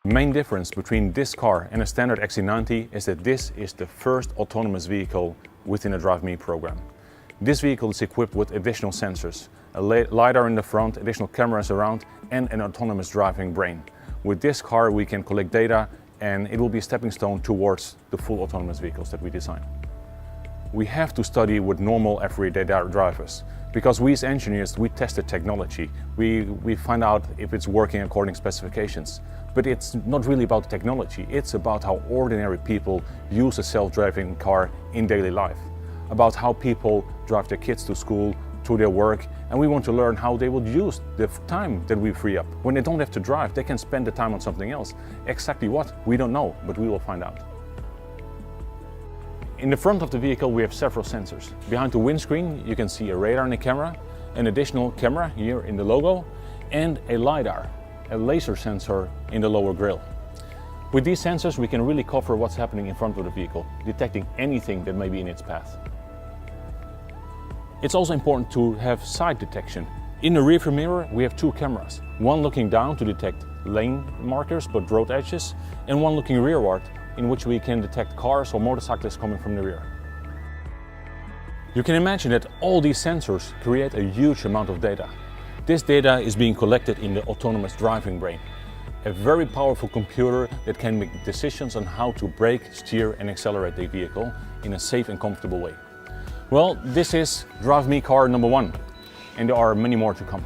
The main difference between this car and a standard XC90 is that this is the first autonomous vehicle within a DriveMe program. This vehicle is equipped with additional sensors, a LiDAR in the front, additional cameras around, and an autonomous driving brain. With this car we can collect data, and it will be a stepping stone towards the full autonomous vehicles that we design. We have to study with normal everyday drivers, because we as engineers, we test the technology. We find out if it's working according to specifications. But it's not really about the technology, it's about how ordinary people use a self-driving car in daily life. About how people drive their kids to school, to their work, and we want to learn how they will use the time that we free up. When they don't have to drive, they can spend the time on something else. Exactly what? We don't know, but we will find out. In the front of the vehicle we have several sensors. Behind the windscreen you can see a radar and a camera, an additional camera here in the logo, and a LiDAR, a laser sensor in the lower grille. With these sensors we can really cover what's happening in front of the vehicle, detecting anything that may be in its path. It's also important to have side detection. In the rearview mirror we have two cameras, one looking down to detect lane markers but road edges, and one looking rearward in which we can detect cars or motorcyclists coming from the rear. You can imagine that all these sensors create a huge amount of data. This data is being collected in the autonomous driving brain, a very powerful computer that can make decisions on how to brake, steer and accelerate the vehicle in a safe and comfortable way. Well, this is DriveMe car number 1, and there are many more to come.